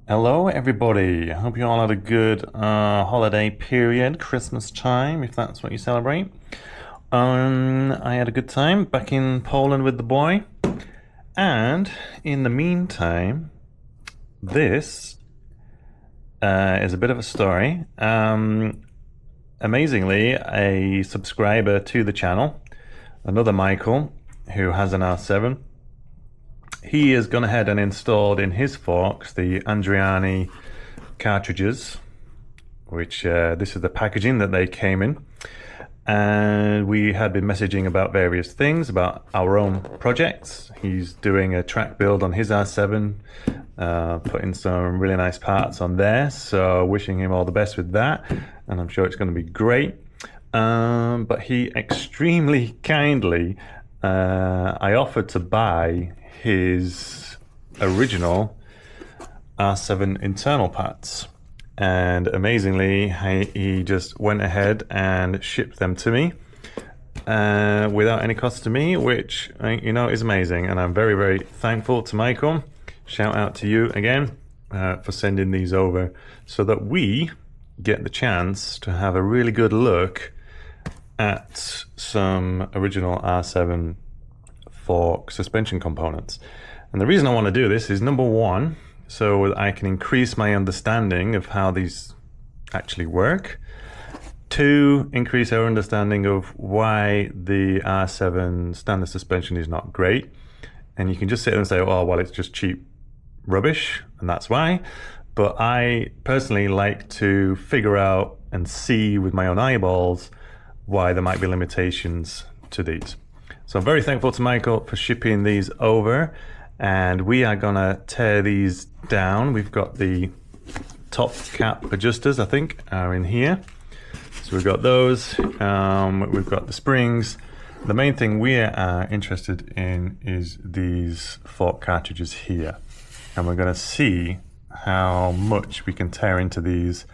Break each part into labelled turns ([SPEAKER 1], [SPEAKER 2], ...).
[SPEAKER 1] Hello, everybody. I hope you all had a good holiday period, Christmas time, if that's what you celebrate. I had a good time back in Poland with the boy. And in the meantime, this is a bit of a story. Amazingly, a subscriber to the channel, another Michael, who has an R7, he has gone ahead and installed in his forks the Andriani cartridges, which this is the packaging that they came in. And we had been messaging about various things, about our own projects. He's doing a track build on his R7, putting some really nice parts on there. So wishing him all the best with that. And I'm sure it's going to be great. But he extremely kindly, I offered to buy his original R7 internal parts, and amazingly he just went ahead and shipped them to me without any cost to me, which is amazing, and I'm very, very thankful to Michael. Shout out to you again for sending these over so that we get the chance to have a really good look at some original R7 fork suspension components. And the reason I want to do this is, number one, so I can increase my understanding of how these actually work. Two, increase our understanding of why the R7 standard suspension is not great. And you can just sit there and say, oh, well, it's just cheap rubbish, and that's why. But I personally like to figure out and see with my own eyeballs why there might be limitations to these. So I'm very thankful to Michael for shipping these over, and we are gonna tear these down. We've got the top cap adjusters, I think, are in here. So we've got those, we've got the springs. The main thing we are interested in is these fork cartridges here. And we're gonna see how much we can tear into these,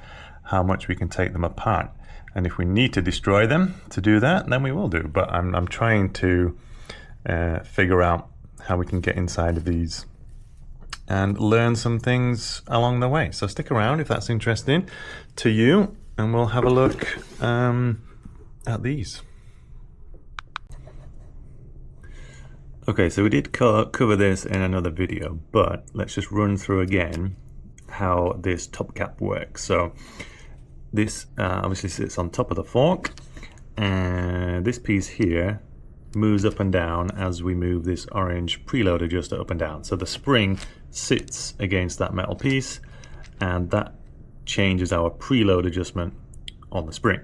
[SPEAKER 1] how much we can take them apart. And if we need to destroy them to do that, then we will do. But I'm trying to figure out how we can get inside of these and learn some things along the way. So stick around if that's interesting to you, and we'll have a look at these. Okay, so we did cover this in another video, but let's just run through again how this top cap works. So this obviously sits on top of the fork, and this piece here moves up and down as we move this orange preload adjuster up and down. So the spring sits against that metal piece, and that changes our preload adjustment on the spring.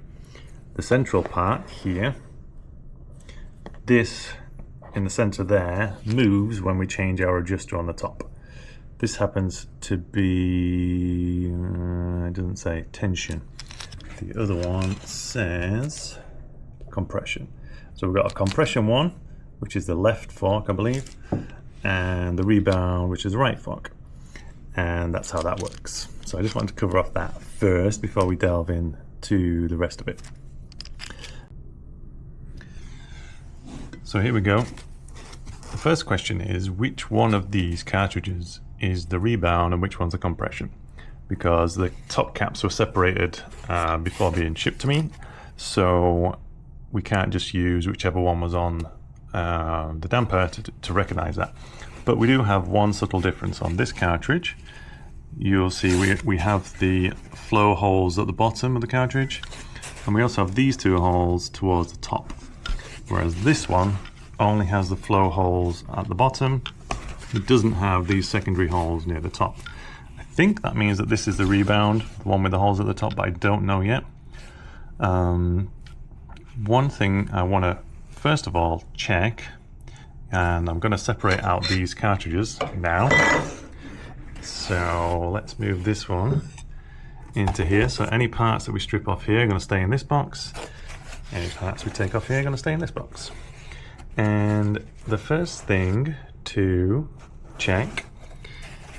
[SPEAKER 1] The central part here, this in the center there, moves when we change our adjuster on the top. This happens to be, it doesn't say tension. The other one says compression. So we've got a compression one, which is the left fork, I believe, and the rebound, which is the right fork. And that's how that works. So I just wanted to cover off that first before we delve into the rest of it. So here we go. The first question is, which one of these cartridges is the rebound and which one's the compression? Because the top caps were separated before being shipped to me, so we can't just use whichever one was on the damper to recognize that. But we do have one subtle difference on this cartridge. You'll see we have the flow holes at the bottom of the cartridge, and we also have these two holes towards the top, whereas this one only has the flow holes at the bottom. It doesn't have these secondary holes near the top. I think that means that this is the rebound, the one with the holes at the top, but I don't know yet. One thing I want to first of all check, and I'm going to separate out these cartridges now. So let's move this one into here. So any parts that we strip off here are going to stay in this box. Any parts we take off here are going to stay in this box. And the first thing to check,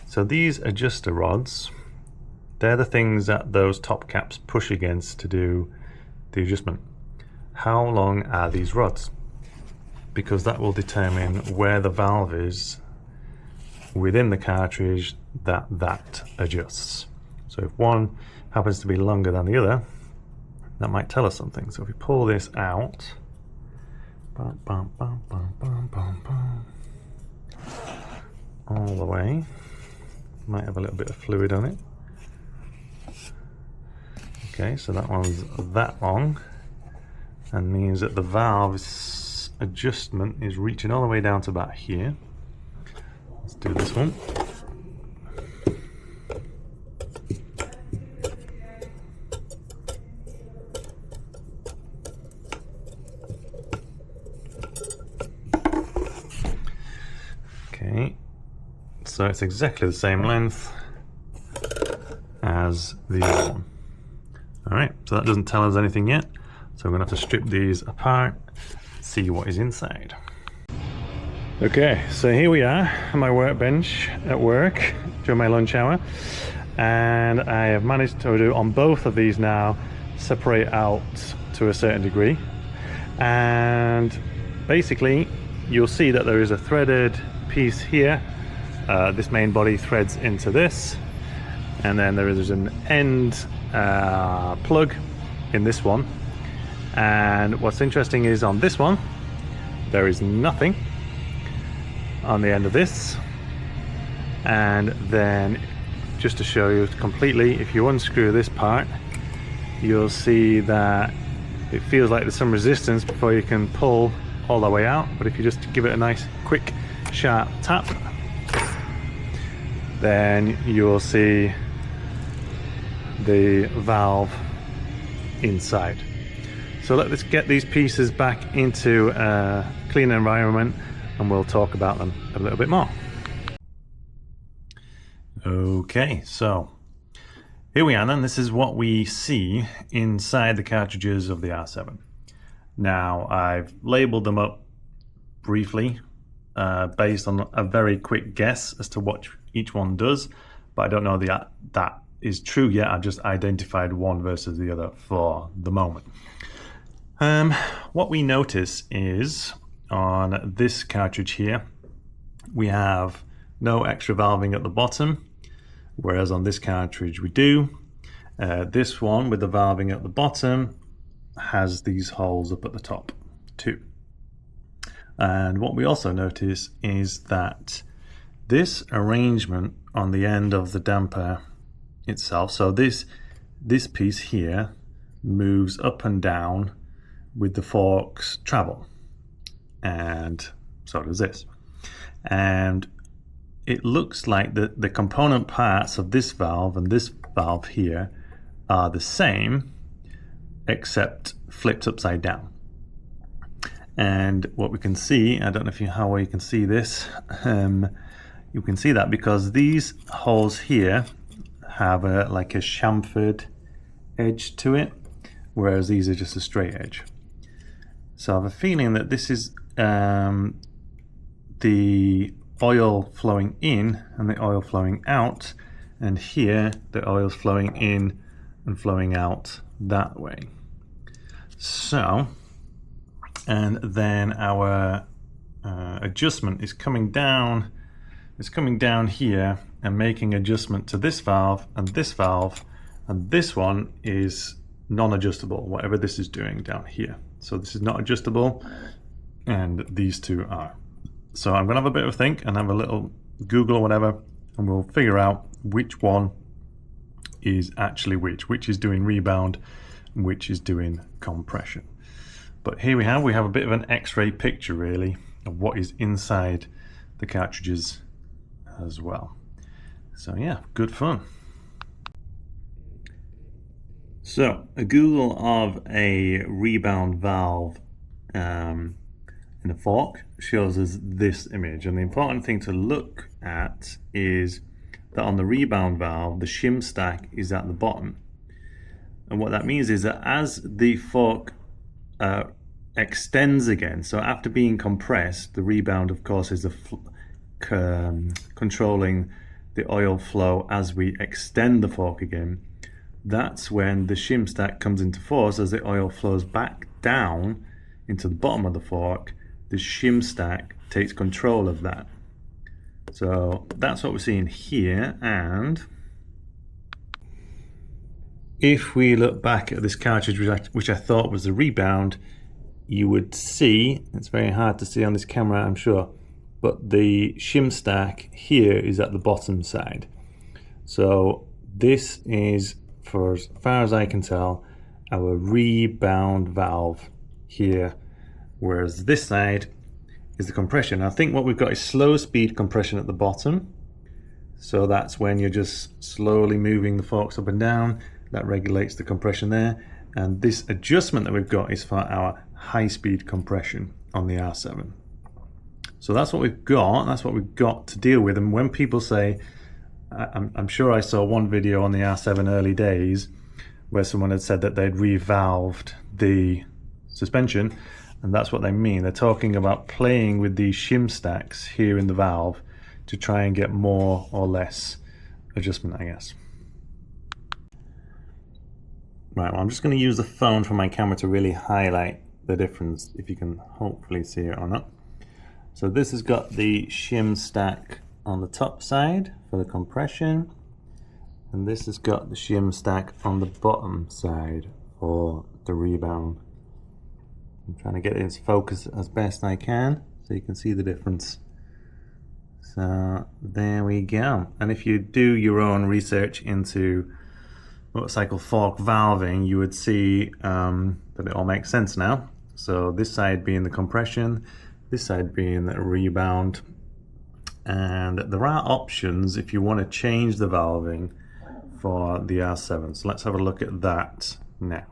[SPEAKER 1] so these adjuster rods, they're the things that those top caps push against to do the adjustment. How long are these rods? Because that will determine where the valve is within the cartridge that adjusts. So if one happens to be longer than the other, that might tell us something. So if we pull this out, bum, bum, bum, bum, bum, bum, bum, all the way, might have a little bit of fluid on it. Okay, so that one's that long, and means that the valve's adjustment is reaching all the way down to about here. Let's do this one. Okay, so it's exactly the same length as the other one. Alright, so that doesn't tell us anything yet, so we're going to have to strip these apart, see what is inside. Okay, so here we are on my workbench at work during my lunch hour, and I have managed to do on both of these now separate out to a certain degree, and basically you'll see that there is a threaded piece here. This main body threads into this, and then there is an end plug in this one, and what's interesting is on this one there is nothing on the end of this. And then just to show you completely, if you unscrew this part, you'll see that it feels like there's some resistance before you can pull all the way out, but if you just give it a nice quick sharp tap, then you will see the valve inside. So let's get these pieces back into a clean environment and we'll talk about them a little bit more. Okay, so here we are then. This is what we see inside the cartridges of the R7. Now I've labeled them up briefly based on a very quick guess as to what each one does, but I don't know that is true yet. I've just identified one versus the other for the moment. What we notice is on this cartridge here we have no extra valving at the bottom, whereas on this cartridge we do. This one with the valving at the bottom has these holes up at the top too. And what we also notice is that this arrangement on the end of the damper itself, so this piece here moves up and down with the fork's travel, and so does this. And it looks like the component parts of this valve and this valve here are the same, except flipped upside down. And what we can see, I don't know how well you can see this, you can see that because these holes here have like a chamfered edge to it, whereas these are just a straight edge. So I have a feeling that this is the oil flowing in and the oil flowing out, and here the oil's flowing in and flowing out that way. So, and then our adjustment is coming down. It's coming down here and making adjustment to this valve, and this one is non-adjustable, whatever this is doing down here. So this is not adjustable, and these two are. So I'm gonna have a bit of a think and have a little Google or whatever, and we'll figure out which one is actually which is doing rebound, which is doing compression. But here we have a bit of an X-ray picture really of what is inside the cartridges as well. So yeah, good fun. So a Google of a rebound valve in a fork shows us this image, and the important thing to look at is that on the rebound valve the shim stack is at the bottom, and what that means is that as the fork extends again, so after being compressed, the rebound of course is controlling the oil flow as we extend the fork again. That's when the shim stack comes into force. As the oil flows back down into the bottom of the fork, the shim stack takes control of that. So that's what we're seeing here, and if we look back at this cartridge, which I thought was the rebound, you would see, it's very hard to see on this camera I'm sure, but the shim stack here is at the bottom side. So this is, for as far as I can tell, our rebound valve here, whereas this side is the compression. I think what we've got is slow speed compression at the bottom. So that's when you're just slowly moving the forks up and down. That regulates the compression there. And this adjustment that we've got is for our high speed compression on the R7. So that's what we've got. That's what we've got to deal with. And when people say, I'm sure I saw one video on the R7 early days where someone had said that they'd revalved the suspension, and that's what they mean. They're talking about playing with these shim stacks here in the valve to try and get more or less adjustment, I guess. Right, well, I'm just going to use the phone for my camera to really highlight the difference, if you can hopefully see it or not. So this has got the shim stack on the top side for the compression, and this has got the shim stack on the bottom side for the rebound. I'm trying to get it into focus as best I can so you can see the difference. So there we go. And if you do your own research into motorcycle fork valving, you would see that it all makes sense now. So this side being the compression, this side being the rebound, and there are options if you want to change the valving for the R7. So let's have a look at that now.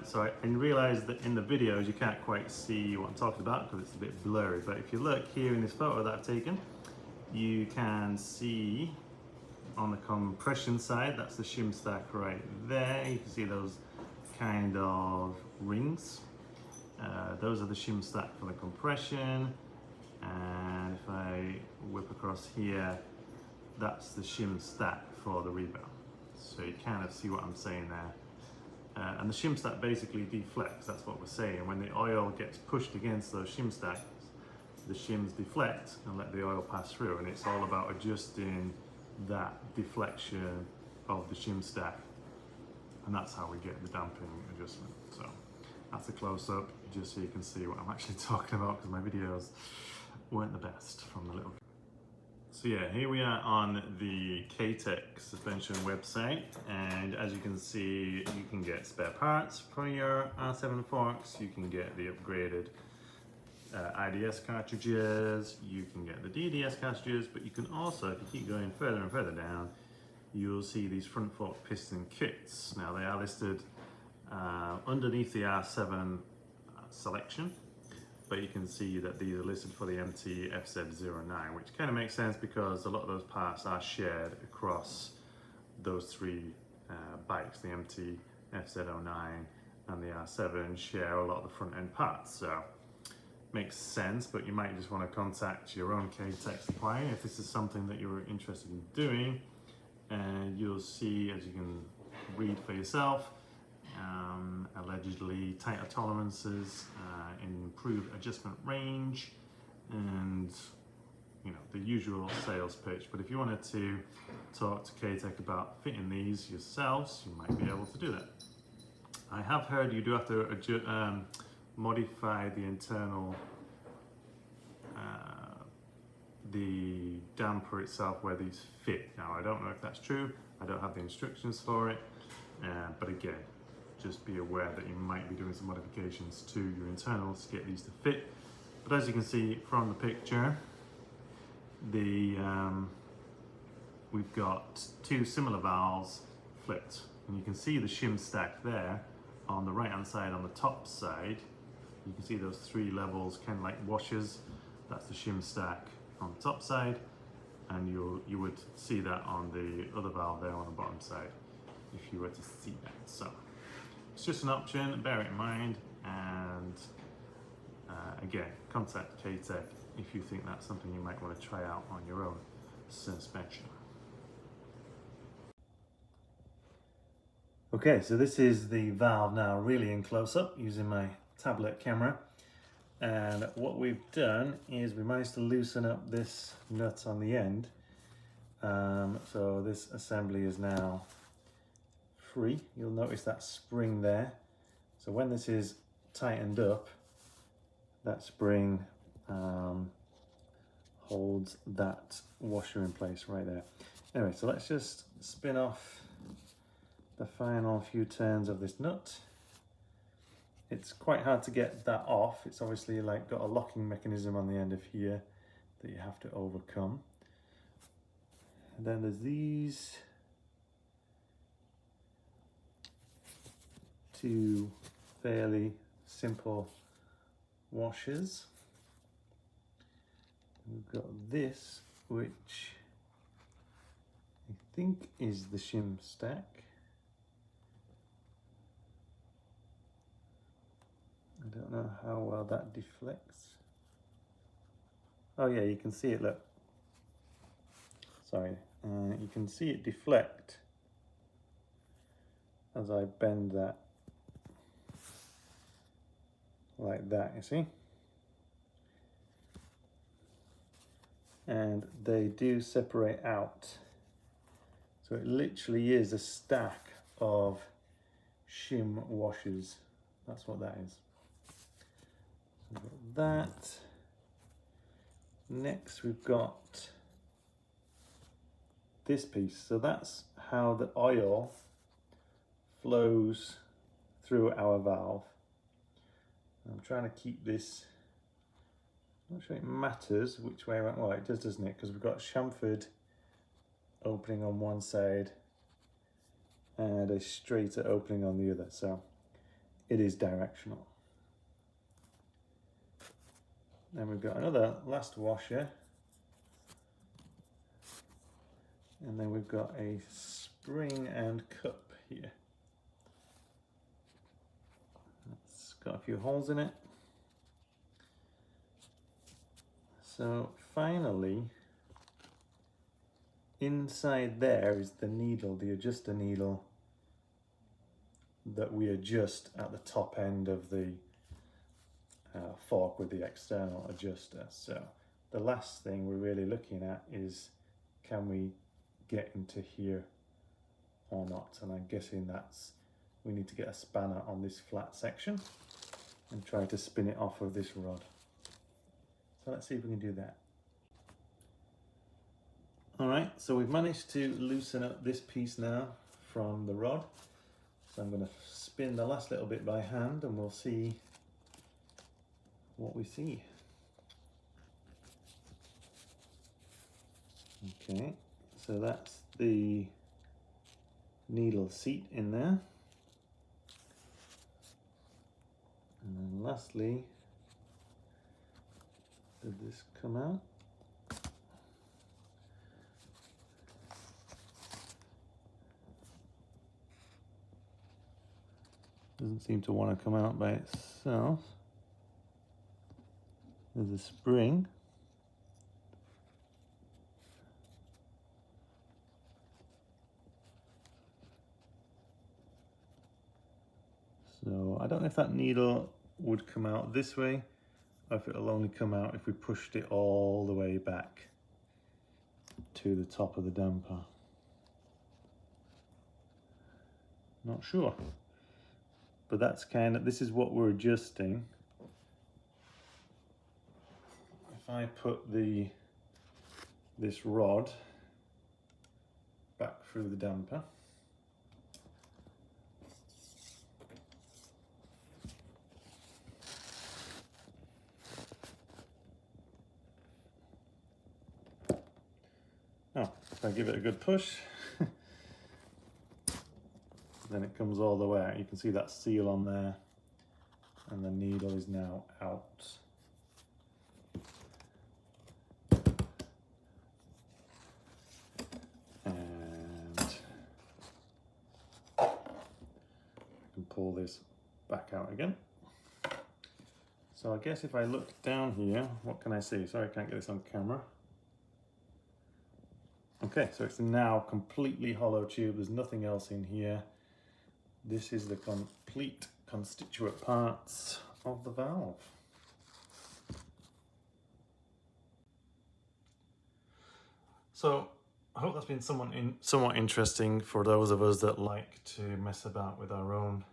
[SPEAKER 1] So I realised that in the videos you can't quite see what I'm talking about because it's a bit blurry, but if you look here in this photo that I've taken, you can see on the compression side, that's the shim stack right there. You can see those kind of rings. Those are the shim stack for the compression, and if I whip across here, that's the shim stack for the rebound. So you kind of see what I'm saying there. And the shim stack basically deflects, that's what we're saying. When the oil gets pushed against those shim stacks, the shims deflect and let the oil pass through, and it's all about adjusting that deflection of the shim stack, and that's how we get the damping adjustment. So that's a close-up just so you can see what I'm actually talking about, because my videos weren't the best from the little. So yeah, here we are on the Kexion suspension website, and as you can see, you can get spare parts for your R7 forks, you can get the upgraded IDS cartridges, you can get the DDS cartridges, but you can also, if you keep going further and further down, you'll see these front fork piston kits. Now they are listed underneath the R7 selection, but you can see that these are listed for the MT FZ09, which kind of makes sense because a lot of those parts are shared across those three bikes. The MT FZ09 and the R7 share a lot of the front end parts, so makes sense. But you might just want to contact your own Kexion supplier if this is something that you're interested in doing, and you'll see, as you can read for yourself, allegedly tighter tolerances, improved adjustment range, and you know, the usual sales pitch. But if you wanted to talk to Kexion about fitting these yourselves, you might be able to do that. I have heard you do have to modify the internal the damper itself where these fit. Now I don't know if that's true, I don't have the instructions for it, but again, just be aware that you might be doing some modifications to your internals to get these to fit. But as you can see from the picture, we've got two similar valves flipped, and you can see the shim stack there on the right hand side. On the top side, you can see those three levels, kind of like washers. That's the shim stack on the top side, and you would see that on the other valve there on the bottom side if you were to see that. So it's just an option, bear it in mind, and again, contact Kexion if you think that's something you might want to try out on your own suspension. Okay, so this is the valve now really in close-up using my tablet camera. And what we've done is we managed to loosen up this nut on the end. So this assembly is now free. You'll notice that spring there. So when this is tightened up, that spring holds that washer in place right there. Anyway, so let's just spin off the final few turns of this nut. It's quite hard to get that off. It's obviously like got a locking mechanism on the end of here that you have to overcome. And then there's these two fairly simple washers. We've got this, which I think is the Shim stack. I don't know how well that deflects. Oh yeah, you can see it, look. Sorry, you can see it deflect as I bend that like that, you see? And they do separate out. So it literally is a stack of Shim washers. That's what that is. So we've got that. Next we've got this piece. So that's how the oil flows through our valve. I'm trying to keep this, I'm not sure it matters which way around. Well, it does, doesn't it? Because we've got chamfered opening on one side and a straighter opening on the other. So it is directional. Then we've got another last washer. And then we've got a spring and cup here. It's got a few holes in it. So finally, inside there is the needle, the adjuster needle that we adjust at the top end of the fork with the external adjuster. So the last thing we're really looking at is, can we get into here or not? And I'm guessing that's, we need to get a spanner on this flat section and try to spin it off of this rod. So let's see if we can do that. All right, so we've managed to loosen up this piece now from the rod. So I'm going to spin the last little bit by hand and we'll see what we see. Okay, so that's the needle seat in there. And then lastly, did this come out? Doesn't seem to want to come out by itself. There's a spring. So I don't know if that needle would come out this way, or if it'll only come out if we pushed it all the way back to the top of the damper. Not sure. But that's kind of, this is what we're adjusting. If I put this rod back through the damper, if I give it a good push, then it comes all the way out. You can see that seal on there, and the needle is now out. And I can pull this back out again. So I guess if I look down here, what can I see? Sorry, I can't get this on camera. Okay, so it's now completely hollow tube. There's nothing else in here. This is the complete constituent parts of the valve. So I hope that's been somewhat interesting for those of us that like to mess about with our own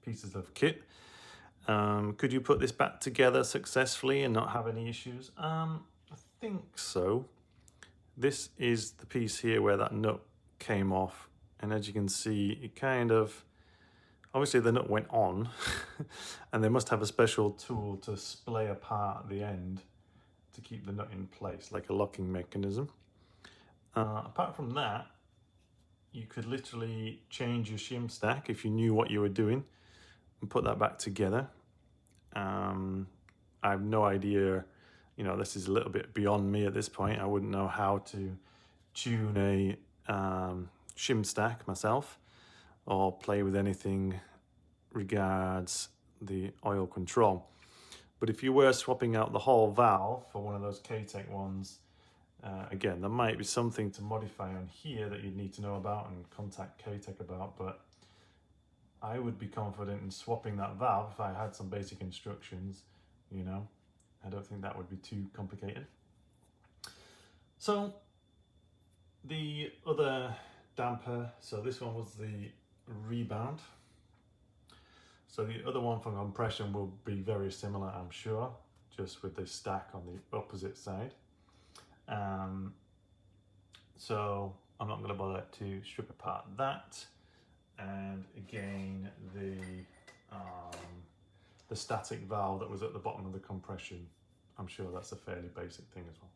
[SPEAKER 1] pieces of kit. Could you put this back together successfully and not have any issues? I think so. This is the piece here where that nut came off, and as you can see, it kind of, obviously the nut went on and they must have a special tool to splay apart at the end to keep the nut in place, like a locking mechanism. Apart from that, you could literally change your shim stack if you knew what you were doing and put that back together. I have no idea, you know, this is a little bit beyond me at this point. I wouldn't know how to tune a shim stack myself or play with anything regards the oil control. But if you were swapping out the whole valve for one of those K-Tech ones, again, there might be something to modify on here that you'd need to know about and contact K-Tech about, but I would be confident in swapping that valve if I had some basic instructions, you know. I don't think that would be too complicated. So the other damper, so this one was the rebound. So the other one for compression will be very similar, I'm sure, just with this stack on the opposite side. So I'm not going to bother to strip apart that. And again, the static valve that was at the bottom of the compression, I'm sure that's a fairly basic thing as well.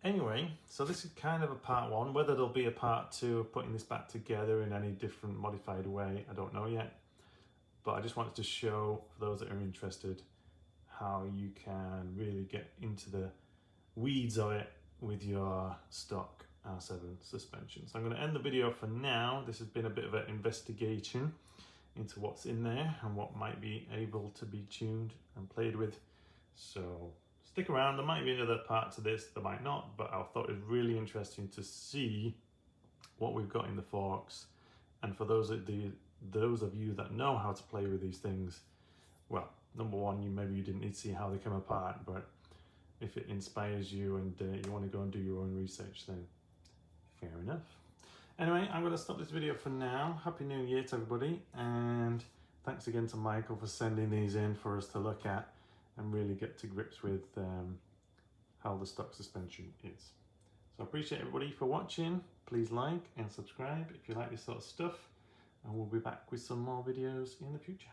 [SPEAKER 1] Anyway, so this is kind of a part one. Whether there'll be a part two of putting this back together in any different modified way, I don't know yet. But I just wanted to show, for those that are interested, how you can really get into the weeds of it with your stock R7 suspension. So I'm going to end the video for now. This has been a bit of an investigation into what's in there and what might be able to be tuned and played with. So stick around, there might be another part to this, there might not, but I thought it was really interesting to see what we've got in the forks. And for those of you that know how to play with these things, well, number one, maybe you didn't need to see how they come apart, but if it inspires you and you want to go and do your own research, then fair enough. Anyway, I'm going to stop this video for now. Happy New Year to everybody, and thanks again to Michael for sending these in for us to look at and really get to grips with how the stock suspension is. So I appreciate everybody for watching. Please like and subscribe if you like this sort of stuff, and we'll be back with some more videos in the future.